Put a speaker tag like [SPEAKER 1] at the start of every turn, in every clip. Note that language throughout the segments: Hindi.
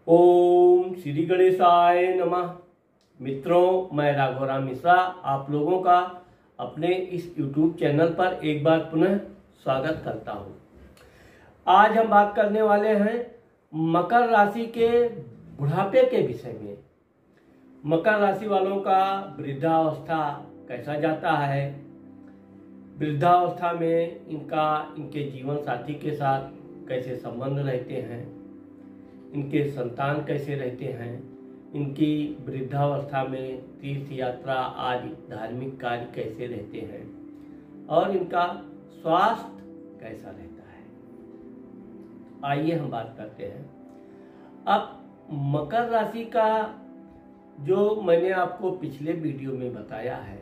[SPEAKER 1] ओम श्री गणेशाय नमः। मित्रों, मैं राघवराम मिश्रा आप लोगों का अपने इस YouTube चैनल पर एक बार पुनः स्वागत करता हूं। आज हम बात करने वाले हैं मकर राशि के बुढ़ापे के विषय में। मकर राशि वालों का वृद्धावस्था कैसा जाता है, वृद्धावस्था में इनके जीवन साथी के साथ कैसे संबंध रहते हैं, इनके संतान कैसे रहते हैं, इनकी वृद्धावस्था में तीर्थ यात्रा आदि धार्मिक कार्य कैसे रहते हैं और इनका स्वास्थ्य कैसा रहता है। आइए हम बात करते हैं। अब मकर राशि का जो मैंने आपको पिछले वीडियो में बताया है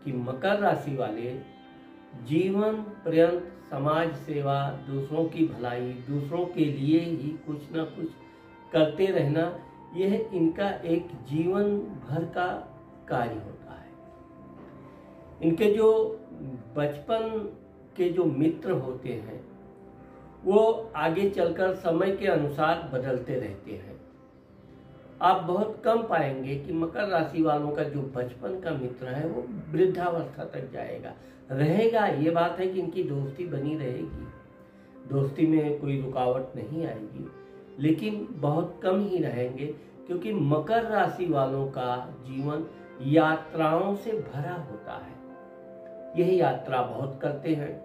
[SPEAKER 1] कि मकर राशि वाले जीवन पर्यंत समाज सेवा, दूसरों की भलाई, दूसरों के लिए ही कुछ ना कुछ करते रहना, यह इनका एक जीवन भर का कार्य होता है। इनके जो बचपन के जो मित्र होते हैं वो आगे चलकर समय के अनुसार बदलते रहते हैं। आप बहुत कम पाएंगे कि मकर राशि वालों का जो बचपन का मित्र है वो वृद्धावस्था तक जाएगा, रहेगा। ये बात है कि इनकी दोस्ती बनी रहेगी, दोस्ती में कोई रुकावट नहीं आएगी, लेकिन बहुत कम ही रहेंगे क्योंकि मकर राशि वालों का जीवन यात्राओं से भरा होता है। यह यात्रा बहुत करते हैं।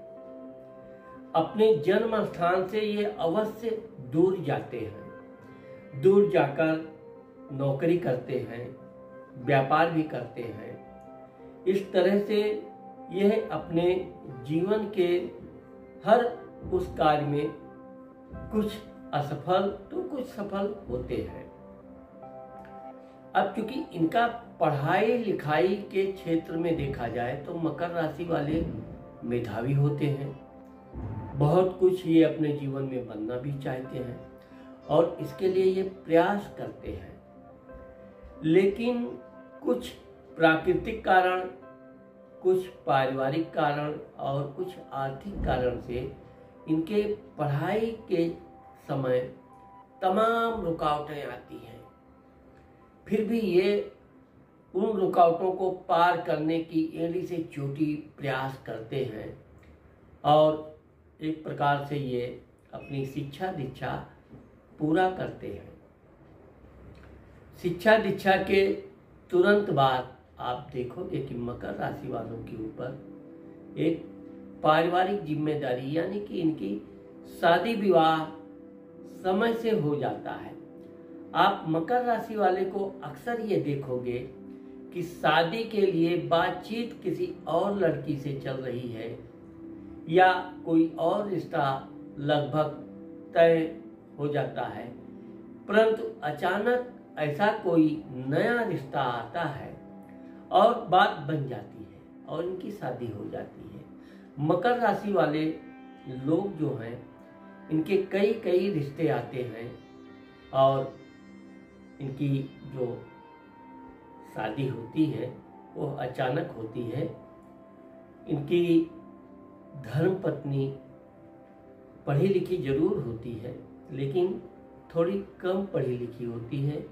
[SPEAKER 1] अपने जन्म स्थान से ये अवश्य दूर जाते हैं, दूर जाकर नौकरी करते हैं, व्यापार भी करते हैं। इस तरह से यह अपने जीवन के हर उस कार्य में कुछ असफल तो कुछ सफल होते हैं। अब चूंकि इनका पढ़ाई लिखाई के क्षेत्र में देखा जाए तो मकर राशि वाले मेधावी होते हैं, बहुत कुछ ये अपने जीवन में बनना भी चाहते हैं और इसके लिए ये प्रयास करते हैं। लेकिन कुछ प्राकृतिक कारण, कुछ पारिवारिक कारण और कुछ आर्थिक कारण से इनके पढ़ाई के समय तमाम रुकावटें आती हैं। फिर भी ये उन रुकावटों को पार करने की एड़ी से चोटी प्रयास करते हैं और एक प्रकार से ये अपनी शिक्षा दीक्षा पूरा करते हैं। शिक्षा दीक्षा के तुरंत बाद आप देखोगे कि मकर राशि वालों के ऊपर एक पारिवारिक जिम्मेदारी यानी कि इनकी शादी विवाह समय से हो जाता है। आप मकर राशि वाले को अक्सर ये देखोगे कि शादी के लिए बातचीत किसी और लड़की से चल रही है या कोई और रिश्ता लगभग तय हो जाता है, परंतु अचानक ऐसा कोई नया रिश्ता आता है और बात बन जाती है और इनकी शादी हो जाती है। मकर राशि वाले लोग जो हैं इनके कई कई रिश्ते आते हैं और इनकी जो शादी होती है वो अचानक होती है। इनकी धर्मपत्नी पढ़ी लिखी जरूर होती है लेकिन थोड़ी कम पढ़ी लिखी होती है,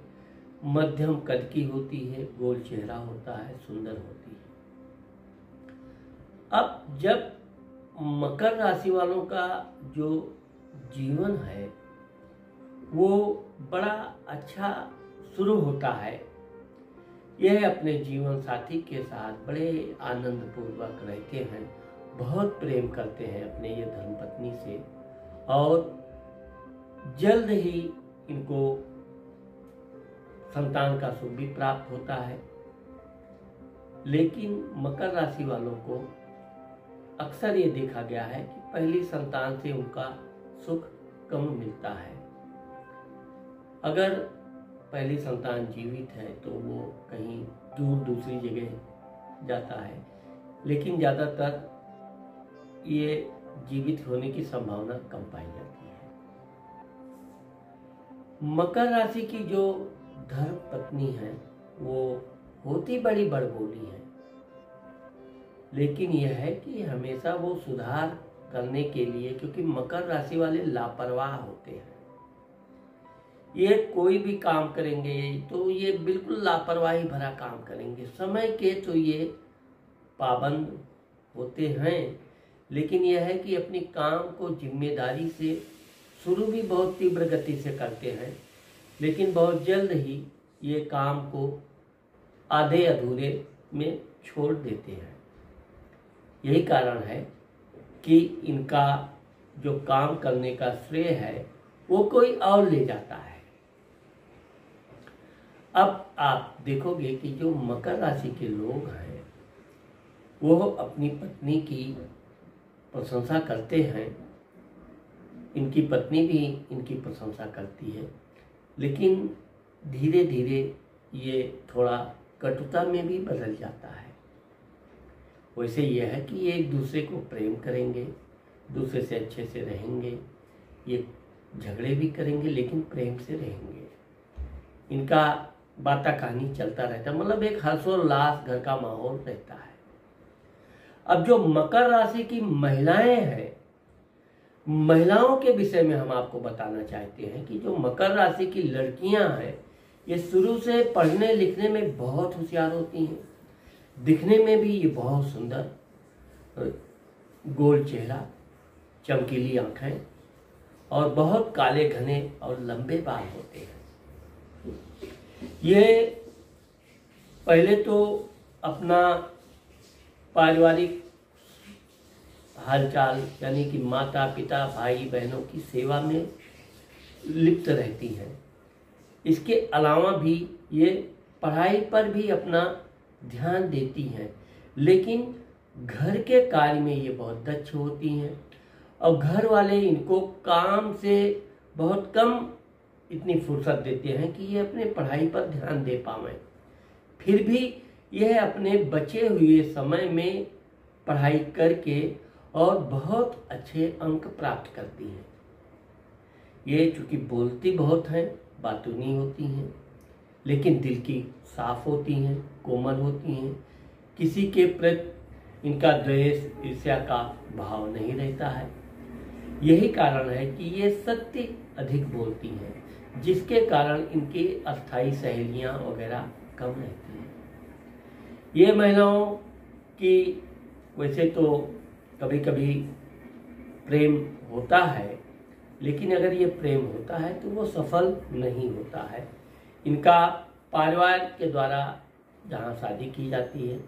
[SPEAKER 1] मध्यम कद की होती है, गोल चेहरा होता है, सुंदर होती है। अब जब मकर राशि वालों का जो जीवन है वो बड़ा अच्छा शुरू होता है, यह अपने जीवन साथी के साथ बड़े आनंद पूर्वक रहते हैं, बहुत प्रेम करते हैं अपने ये धर्मपत्नी से और जल्द ही इनको संतान का सुख भी प्राप्त होता है। लेकिन मकर राशि वालों को अक्सर ये देखा गया है कि पहली संतान से उनका सुख कम मिलता है। अगर पहली संतान जीवित है तो वो कहीं दूर दूसरी जगह जाता है, लेकिन ज़्यादातर ये जीवित होने की संभावना कम पाई जाती है। मकर राशि की जो धर्म पत्नी है वो होती बड़ी बड़बोली है, लेकिन यह है कि हमेशा वो सुधार करने के लिए, क्योंकि मकर राशि वाले लापरवाह होते हैं, ये कोई भी काम करेंगे तो ये बिल्कुल लापरवाही भरा काम करेंगे। समय के तो ये पाबंद होते हैं, लेकिन यह है कि अपनी काम को जिम्मेदारी से शुरू भी बहुत तीव्र गति से करते हैं, लेकिन बहुत जल्द ही ये काम को आधे अधूरे में छोड़ देते हैं। यही कारण है कि इनका जो काम करने का श्रेय है वो कोई और ले जाता है। अब आप देखोगे कि जो मकर राशि के लोग हैं वो अपनी पत्नी की प्रशंसा करते हैं, इनकी पत्नी भी इनकी प्रशंसा करती है, लेकिन धीरे धीरे ये थोड़ा कटुता में भी बदल जाता है। वैसे यह है कि ये एक दूसरे को प्रेम करेंगे, दूसरे से अच्छे से रहेंगे, ये झगड़े भी करेंगे लेकिन प्रेम से रहेंगे। इनका बाता कहानी चलता रहता है, मतलब एक हर्षोल्लास घर का माहौल रहता है। अब जो मकर राशि की महिलाएं हैं, महिलाओं के विषय में हम आपको बताना चाहते हैं कि जो मकर राशि की लड़कियां हैं ये शुरू से पढ़ने लिखने में बहुत होशियार होती हैं, दिखने में भी ये बहुत सुंदर, गोल चेहरा, चमकीली आंखें और बहुत काले घने और लंबे बाल होते हैं। ये पहले तो अपना पारिवारिक हालचाल यानी कि माता पिता भाई बहनों की सेवा में लिप्त रहती हैं। इसके अलावा भी ये पढ़ाई पर भी अपना ध्यान देती हैं, लेकिन घर के कार्य में ये बहुत दक्ष होती हैं और घर वाले इनको काम से बहुत कम इतनी फुर्सत देते हैं कि ये अपने पढ़ाई पर ध्यान दे पावें। फिर भी यह अपने बचे हुए समय में पढ़ाई करके और बहुत अच्छे अंक प्राप्त करती हैं। ये चूँकि बोलती बहुत हैं, बातूनी होती हैं, लेकिन दिल की साफ होती हैं, कोमल होती हैं। किसी के प्रति इनका द्वेष ईर्ष्या का भाव नहीं रहता है। यही कारण है कि ये सत्य अधिक बोलती हैं, जिसके कारण इनकी अस्थायी सहेलियां वगैरह कम रहती हैं। ये महिलाओं की वैसे तो कभी कभी प्रेम होता है, लेकिन अगर ये प्रेम होता है तो वो सफल नहीं होता है। इनका परिवार के द्वारा जहाँ शादी की जाती है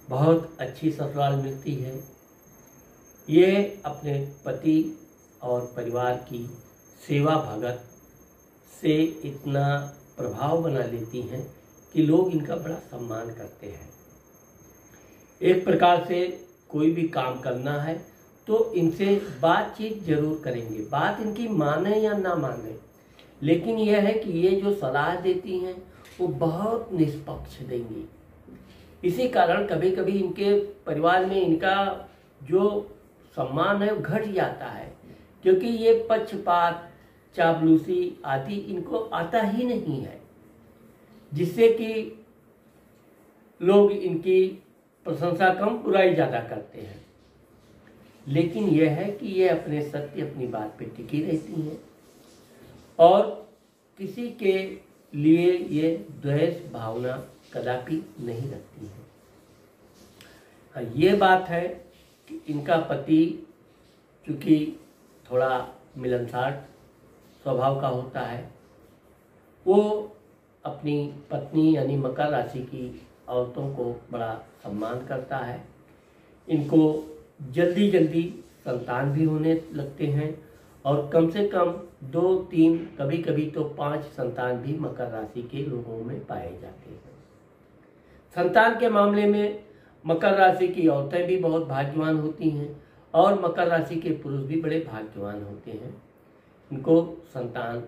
[SPEAKER 1] बहुत अच्छी ससुराल मिलती है। ये अपने पति और परिवार की सेवा भगत से इतना प्रभाव बना लेती हैं कि लोग इनका बड़ा सम्मान करते हैं। एक प्रकार से कोई भी काम करना है तो इनसे बातचीत जरूर करेंगे, बात इनकी माने या ना माने, लेकिन यह है कि ये जो सलाह देती हैं वो बहुत निष्पक्ष देंगी। इसी कारण कभी कभी इनके परिवार में इनका जो सम्मान है वो घट जाता है, क्योंकि ये पक्षपात चापलूसी आदि इनको आता ही नहीं है, जिससे कि लोग इनकी प्रशंसा कम बुराई ज़्यादा करते हैं। लेकिन यह है कि ये अपने सत्य अपनी बात पे टिकी रहती हैं और किसी के लिए ये द्वेष भावना कदापि नहीं रखती हैं। हाँ, ये बात है कि इनका पति चूँकि थोड़ा मिलनसार स्वभाव का होता है, वो अपनी पत्नी यानी मकर राशि की औरतों को बड़ा सम्मान करता है। इनको जल्दी जल्दी संतान भी होने लगते हैं और कम से कम 2-3 कभी कभी तो 5 संतान भी मकर राशि के लोगों में पाए जाते हैं। संतान के मामले में मकर राशि की औरतें भी बहुत भाग्यवान होती हैं और मकर राशि के पुरुष भी बड़े भाग्यवान होते हैं। इनको संतान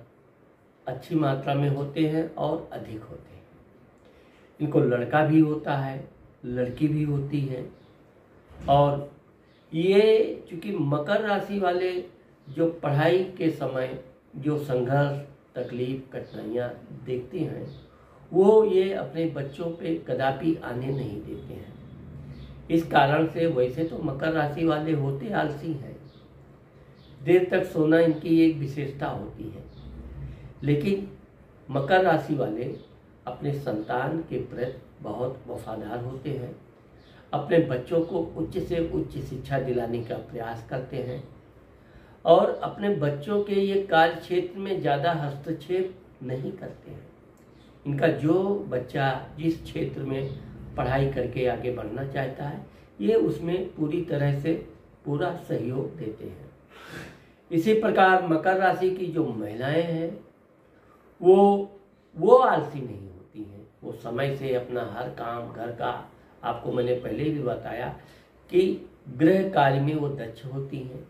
[SPEAKER 1] अच्छी मात्रा में होते हैं और अधिक होते हैं। इनको लड़का भी होता है, लड़की भी होती है। और ये चूँकि मकर राशि वाले जो पढ़ाई के समय जो संघर्ष तकलीफ कठिनाइयाँ देखते हैं वो ये अपने बच्चों पे कदापि आने नहीं देते हैं। इस कारण से वैसे तो मकर राशि वाले होते आलसी हैं, देर तक सोना इनकी एक विशेषता होती है, लेकिन मकर राशि वाले अपने संतान के प्रति बहुत वफादार होते हैं, अपने बच्चों को उच्च से उच्च शिक्षा दिलाने का प्रयास करते हैं और अपने बच्चों के ये कार्य क्षेत्र में ज़्यादा हस्तक्षेप नहीं करते हैं। इनका जो बच्चा जिस क्षेत्र में पढ़ाई करके आगे बढ़ना चाहता है, ये उसमें पूरी तरह से पूरा सहयोग देते हैं। इसी प्रकार मकर राशि की जो महिलाएं हैं वो आलसी नहीं होती हैं। वो समय से अपना हर काम घर का, आपको मैंने पहले भी बताया कि गृह कार्य में वो दक्ष होती हैं,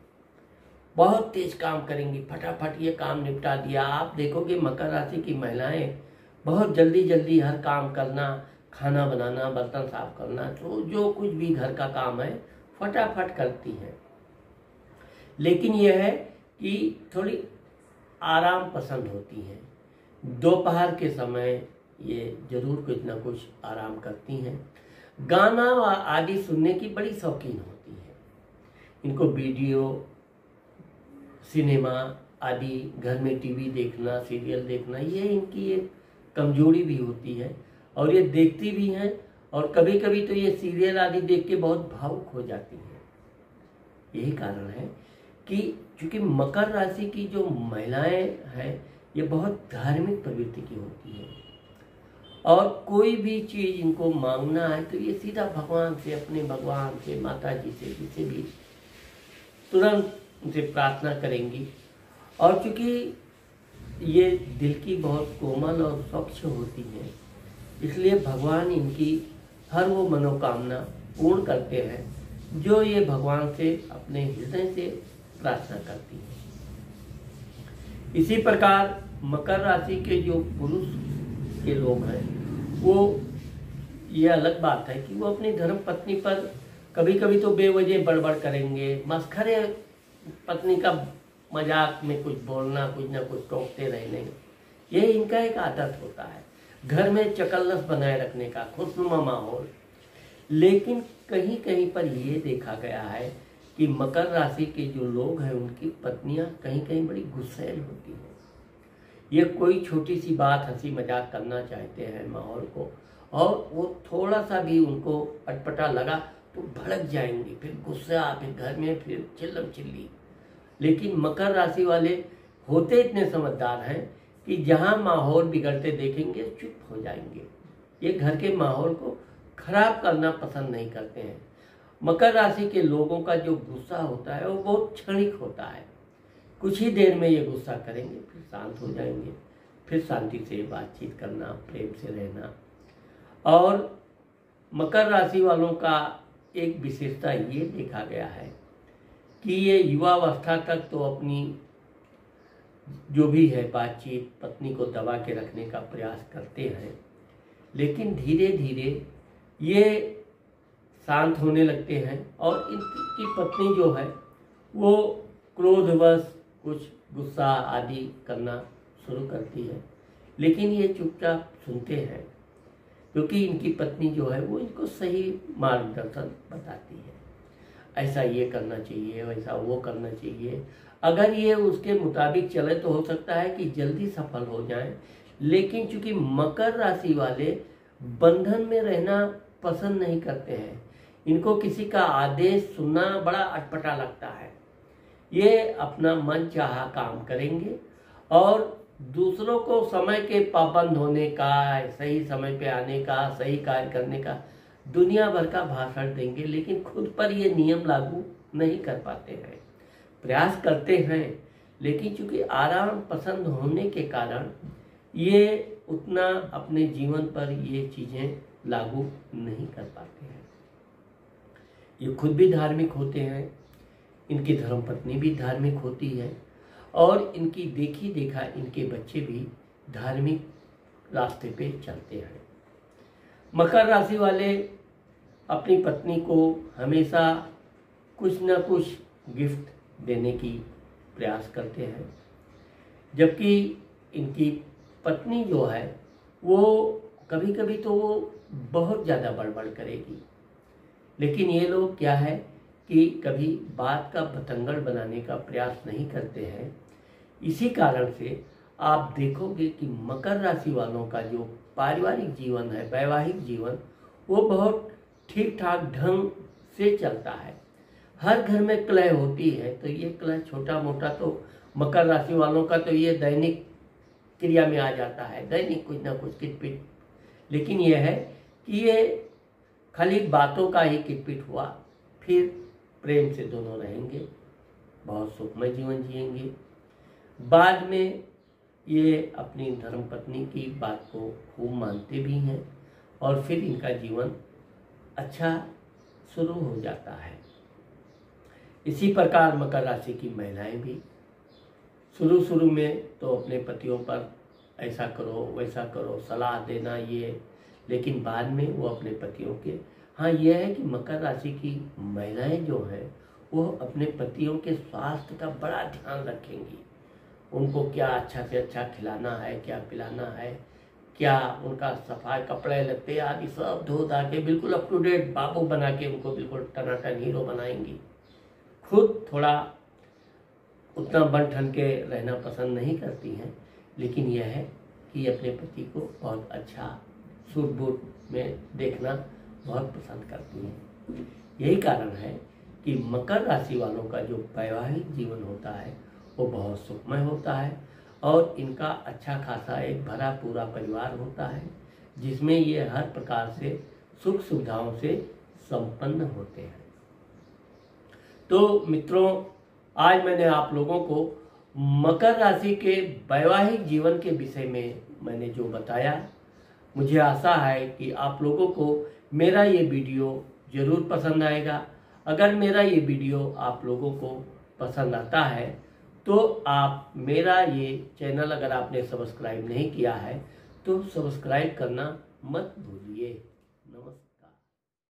[SPEAKER 1] बहुत तेज काम करेंगी, फटाफट ये काम निपटा दिया। आप देखोगे मकर राशि की महिलाएं बहुत जल्दी जल्दी हर काम करना, खाना बनाना, बर्तन साफ करना, तो जो कुछ भी घर का काम है फटाफट करती हैं। लेकिन यह है कि थोड़ी आराम पसंद होती हैं। दोपहर के समय ये जरूर कुछ ना कुछ आराम करती हैं। गाना आदि सुनने की बड़ी शौकीन होती है। इनको वीडियो, सिनेमा आदि, घर में टीवी देखना, सीरियल देखना, ये इनकी एक कमजोरी भी होती है और ये देखती भी हैं। और कभी कभी तो ये सीरियल आदि देख के बहुत भावुक हो जाती हैं। यही कारण है कि चूंकि मकर राशि की जो महिलाएं हैं ये बहुत धार्मिक प्रवृत्ति की होती है और कोई भी चीज़ इनको मांगना है तो ये सीधा भगवान से, अपने भगवान से, माता जी से, जिसे भी तुरंत उनसे प्रार्थना करेंगी। और चूंकि ये दिल की बहुत कोमल और स्वच्छ होती हैं, इसलिए भगवान इनकी हर वो मनोकामना पूर्ण करते हैं जो ये भगवान से अपने हृदय से प्रार्थना करती हैं। इसी प्रकार मकर राशि के जो पुरुष के लोग हैं वो, ये अलग बात है कि वो अपनी धर्म पत्नी पर कभी कभी तो बेवजह बड़बड़ करेंगे, मस्खरे पत्नी का मजाक में कुछ बोलना, कुछ ना कुछ टोकते रहने, ये इनका एक आदत होता है घर में चकल्लस बनाए रखने का, खुशनुमा माहौल। लेकिन कहीं कहीं पर ये देखा गया है कि मकर राशि के जो लोग हैं उनकी पत्नियां कहीं कहीं बड़ी गुस्सैल होती हैं। ये कोई छोटी सी बात हंसी मजाक करना चाहते हैं माहौल को, और वो थोड़ा सा भी उनको अटपटा लगा तो भड़क जाएंगे, फिर गुस्सा, फिर घर में फिर चिल्लम चिल्ली। लेकिन मकर राशि वाले होते इतने समझदार हैं कि जहाँ माहौल बिगड़ते देखेंगे चुप हो जाएंगे। ये घर के माहौल को खराब करना पसंद नहीं करते हैं। मकर राशि के लोगों का जो गुस्सा होता है वो बहुत क्षणिक होता है। कुछ ही देर में ये गुस्सा करेंगे, फिर शांत हो जाएंगे, फिर शांति से बातचीत करना, प्रेम से रहना। और मकर राशि वालों का एक विशेषता ये देखा गया है कि ये युवावस्था तक तो अपनी जो भी है बातचीत पत्नी को दबा के रखने का प्रयास करते हैं, लेकिन धीरे धीरे ये शांत होने लगते हैं और इनकी पत्नी जो है वो क्रोधवश कुछ गुस्सा आदि करना शुरू करती है। लेकिन ये चुपचाप सुनते हैं क्योंकि इनकी पत्नी जो है वो इनको सही मार्गदर्शन बताती है, ऐसा ये करना चाहिए, वैसा वो करना चाहिए। अगर ये उसके मुताबिक चले तो हो सकता है कि जल्दी सफल हो जाएं। लेकिन चूंकि मकर राशि वाले बंधन में रहना पसंद नहीं करते हैं, इनको किसी का आदेश सुनना बड़ा अटपटा लगता है। ये अपना मन चाहा काम करेंगे और दूसरों को समय के पाबंद होने का, सही समय पे आने का, सही कार्य करने का दुनिया भर का भाषण देंगे, लेकिन खुद पर ये नियम लागू नहीं कर पाते हैं। प्रयास करते हैं लेकिन चूंकि आराम पसंद होने के कारण ये उतना अपने जीवन पर ये चीज़ें लागू नहीं कर पाते हैं। ये खुद भी धार्मिक होते हैं, इनकी धर्मपत्नी भी धार्मिक होती है और इनकी देखी देखा इनके बच्चे भी धार्मिक रास्ते पे चलते हैं। मकर राशि वाले अपनी पत्नी को हमेशा कुछ न कुछ गिफ्ट देने की प्रयास करते हैं, जबकि इनकी पत्नी जो है वो कभी कभी तो वो बहुत ज़्यादा बड़बड़ करेगी। लेकिन ये लोग क्या है कि कभी बात का बतंगड़ बनाने का प्रयास नहीं करते हैं। इसी कारण से आप देखोगे कि मकर राशि वालों का जो पारिवारिक जीवन है, वैवाहिक जीवन, वो बहुत ठीक ठाक ढंग से चलता है। हर घर में कलह होती है, तो ये कलह छोटा मोटा तो मकर राशि वालों का तो ये दैनिक क्रिया में आ जाता है, दैनिक कुछ ना कुछ किटपिट। लेकिन यह है कि ये खाली बातों का ही किटपिट हुआ, फिर प्रेम से दोनों रहेंगे, बहुत सुखमय जीवन जिएंगे। बाद में ये अपनी धर्मपत्नी की बात को खूब मानते भी हैं और फिर इनका जीवन अच्छा शुरू हो जाता है। इसी प्रकार मकर राशि की महिलाएं भी शुरू में तो अपने पतियों पर ऐसा करो वैसा करो सलाह देना ये, लेकिन बाद में वो अपने पतियों के, हाँ यह है कि मकर राशि की महिलाएं जो हैं वो अपने पतियों के स्वास्थ्य का बड़ा ध्यान रखेंगी। उनको क्या अच्छा से अच्छा खिलाना है, क्या पिलाना है, क्या उनका सफाई, कपड़े लत्ते आदि सब धो धा के बिल्कुल अप टू डेट बाबू बना के उनको बिल्कुल टनाटन हीरो बनाएंगी। खुद थोड़ा उतना बन ठन के रहना पसंद नहीं करती हैं, लेकिन यह है कि अपने पति को बहुत अच्छा सूट बूट में देखना बहुत पसंद करती हैं। यही कारण है कि मकर राशि वालों का जो वैवाहिक जीवन होता है वो बहुत सुखमय होता है और इनका अच्छा खासा एक भरा पूरा परिवार होता है, जिसमें ये हर प्रकार से सुख सुविधाओं से संपन्न होते हैं। तो मित्रों, आज मैंने आप लोगों को मकर राशि के वैवाहिक जीवन के विषय में मैंने जो बताया, मुझे आशा है कि आप लोगों को मेरा ये वीडियो ज़रूर पसंद आएगा। अगर मेरा ये वीडियो आप लोगों को पसंद आता है तो आप मेरा ये चैनल अगर आपने सब्सक्राइब नहीं किया है तो सब्सक्राइब करना मत भूलिए। नमस्कार।